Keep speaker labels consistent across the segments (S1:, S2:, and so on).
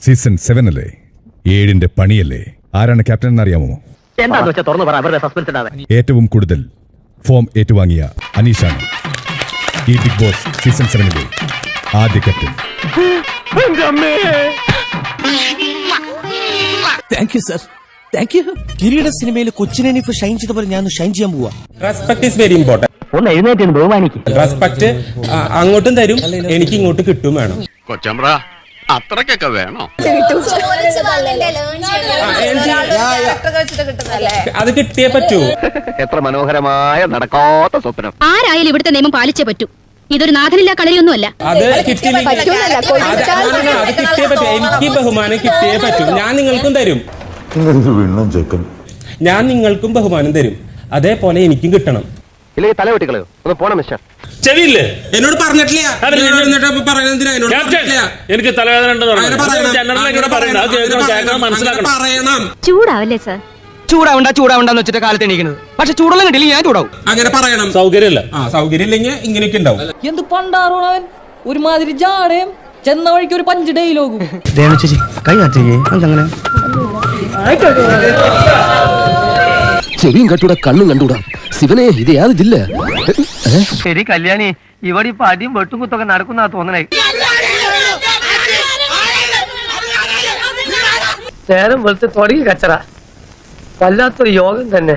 S1: Season 7 അല്ലേ? 7ന്റെ പണിയല്ലേ? ആരാണ് ക്യാപ്റ്റൻ എന്ന് അറിയാമോ? ഏറ്റവും കൂടുതൽ ഫോം ഏറ്റുവാങ്ങിയ അനീഷാണ് ഈ ബിഗ് ബോസ് സീസൺ 7ലെ ആദ്യ captain.
S2: Thank you sir, thank you. കിരീട സിനിമയിൽ കൊച്ചിനെ ഷൈൻ ചെയ്ത പോലെ ഞാൻ ഷൈൻ ചെയ്യാൻ പോവാ.
S3: Respect is very important. ഒന്ന് എഴുന്നേറ്റ് ബഹുമാനിക്കും. റെസ്പെക്ട് അങ്ങോട്ടും തരും, എനിക്ക് ഇങ്ങോട്ട് കിട്ടും വേണം.
S4: കൊച്ചമ്പ്ര അത്രക്കൊക്കെ വേണോ?
S3: അത് കിട്ടിയേ പറ്റൂ.
S4: എത്ര മനോഹരമായ നടക്കാത്ത സ്വപ്നം.
S5: ആരായാലും ഇവിടുത്തെ നിയമം പാലിച്ചേ പറ്റൂ. ഇതൊരു നാഥനില്ലാ കളിയൊന്നുമല്ല.
S3: അത് കിട്ടിയേ പറ്റൂ. എനിക്ക് ബഹുമാനം കിട്ടിയേ പറ്റൂ. ഞാൻ നിങ്ങൾക്കും തരും. ഞാൻ നിങ്ങൾക്കും ബഹുമാനം തരും, അതേപോലെ എനിക്കും കിട്ടണം.
S4: ഇല്ലെങ്കിൽ തല വെട്ടിക്കളയോ? ഒന്ന് പോണം മിസ്റ്റർ.
S6: ചെവിയില്ലേ?
S3: എന്നോട് പറഞ്ഞിട്ടില്ല.
S6: എനിക്ക് തലവേദന മനസ്സിലാക്കണം.
S5: ചൂടാവല്ലേ സാർ?
S2: ചൂടാവണ്ടെന്ന് വെച്ചിട്ട് കാലത്ത് എണീക്കുന്നത്. പക്ഷെ ചൂടുള്ള കിട്ടില്ല, ഞാൻ ചൂടാവും.
S3: അങ്ങനെ പറയണം.
S6: സൗകര്യമില്ല.
S3: സൗകര്യം ഇല്ലെങ്കിൽ ഇങ്ങനെയൊക്കെ ഉണ്ടാവും.
S7: എന്ത് പണ്ടാറോണവൻ, ഒരുമാതിരി ജാടയും ചെന്ന വഴിക്ക് ഒരു 5 ഡയലോഗും.
S2: ചെവിയും കണ്ടൂടാ, കണ്ണും കണ്ടൂടാ. ശിവനെ, ഇത് യാതില്ല.
S8: ശരി കല്യാണി, ഇവിടെ ഇപ്പൊ അടിയും വെട്ടുകുത്തൊക്കെ നടക്കുന്ന തോന്നണേ. നേരം വെളുത്ത് തുടങ്ങി കച്ചറ. വല്ലാത്തൊരു യോഗം തന്നെ.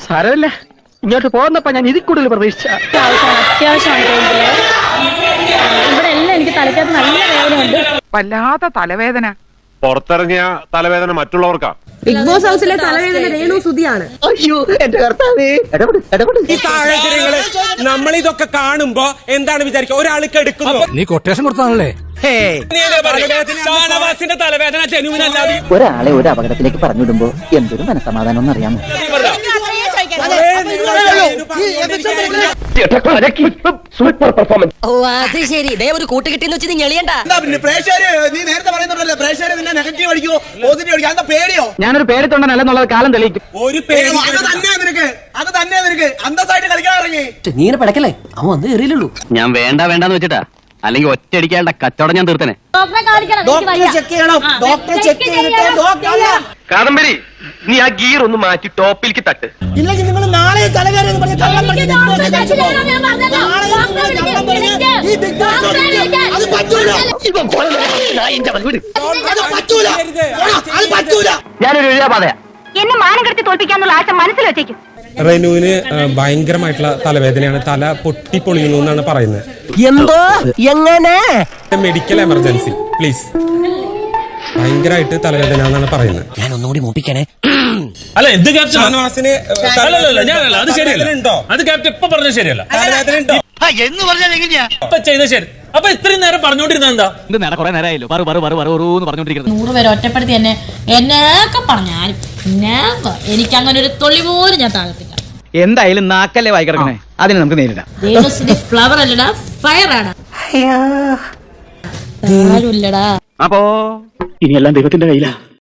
S8: സാരമില്ല, ഇങ്ങോട്ട് പോകുന്നപ്പോ ഞാൻ ഇതിൽ കൂടുതൽ പ്രതീക്ഷിച്ച.
S5: ഇവിടെ എല്ലാം എനിക്ക് തലയ്ക്കകത്ത് നല്ല വേദനയുണ്ട്.
S9: വല്ലാത്ത തലവേദന.
S10: പുറത്തിറങ്ങിയ തലവേദന മറ്റുള്ളവർക്കാ.
S7: ബിഗ് ബോസ് ഹൗസിലെ തലവേദന രേണു സുധിയാണ്.
S8: അയ്യോ എന്റെ കർത്താവേ.
S3: ഈ സാഹചര്യങ്ങള് നമ്മൾ ഇതൊക്കെ കാണുമ്പോ എന്താണ് വിചാരിക്കുക? ഒരാൾക്ക് എടുക്കുന്നു.
S2: നീ കൊട്ടേഷൻ കൊടുത്താണല്ലേ?
S3: ഷാനവാസിന്റെ തലവേദന ജനുവിനല്ലാതെ
S8: ഒരാളെ ഒരു അപകടത്തിലേക്ക് പറഞ്ഞിടുമ്പോ എന്തൊരു മനസ്സമാധാനം എന്നറിയാമോ?
S4: Super performance.
S7: ഓ അത് ശരി. ദേ ഒരു കൂട്ട് കിട്ടിയെന്ന് വെച്ച് നീ ഞെളിയണ്ട.
S8: ഞാനൊരു പേടിത്തൊണ്ടനല്ലെന്നുള്ളത് കാലം തെളിയിക്കും.
S3: ഒരു പേര്
S2: നീ പടക്കല്ലേ, അവൻ വന്ന് കയറിയില്ലുള്ളൂ.
S4: ഞാൻ വേണ്ടെന്ന് വെച്ചിട്ടാ, അല്ലെങ്കിൽ ഒറ്റയടിക്കാണ്ട കച്ചവടം ഞാൻ തീർത്തനെ. കാദംബരി, നീ ആ ഗീർ ഒന്ന് മാറ്റി ടോപ്പിലേക്ക് തട്ട്.
S8: ഇല്ലെങ്കിൽ നിങ്ങൾ നാളെ ഞാനൊരു എഴുതാപാതയാ.
S5: എന്നെ മാനം കെടുത്തി തോൽപ്പിക്കാന്നുള്ള ആശ മനസ്സിൽ വെച്ചേക്കും.
S3: റെനുവിന് ഭയങ്കരമായിട്ടുള്ള തലവേദനയാണ്, തല പൊട്ടിപ്പൊളിയുന്നു എന്നാണ് പറയുന്നത്.
S2: എന്തോ എങ്ങനെ?
S3: Medical emergency please. ഭയങ്കരമായിട്ട് തലവേദന എന്നാണ് പറയുന്നത്.
S2: ഞാൻ ഒന്നുകൂടി മൂപ്പിക്കണേ.
S6: അല്ല, എന്ത് ക്യാപ്റ്റൻ?
S3: ഷാനവാസിന്
S6: ഞാനല്ല, അത് ശരിയല്ല. അത് ക്യാപ്റ്റൻ ഇപ്പൊ പറഞ്ഞത് ശരിയല്ല.
S3: തലവേദന ഉണ്ടോ
S8: എന്ന് പറഞ്ഞാൽ എങ്ങനെയാ
S6: ഇപ്പൊ ചെയ്ത ശരി. അപ്പൊ ഇത്രയും നേരം പറഞ്ഞോണ്ടിരുന്ന എന്താ?
S2: കുറെ നേരമായല്ലോ പറഞ്ഞോണ്ടിരിക്കുന്നത്.
S7: 100 പേരെ ഒറ്റപ്പെടുത്തി എന്നെയൊക്കെ പറഞ്ഞാലും എനിക്ക് അങ്ങനെ ഒരു തൊള്ളി പോലും ഞാൻ താഴത്തില്ല.
S8: എന്തായാലും നാക്കല്ലേ വായി കിടക്കണേ, അതിന് നമുക്ക് നേരിടാം.
S7: ഫ്ലവർ അല്ലടാ, ഫയർ ആണ്. ആരുമില്ലടാ.
S8: അപ്പോ ഇനിയെല്ലാം ദൈവത്തിന്റെ കയ്യിലാ.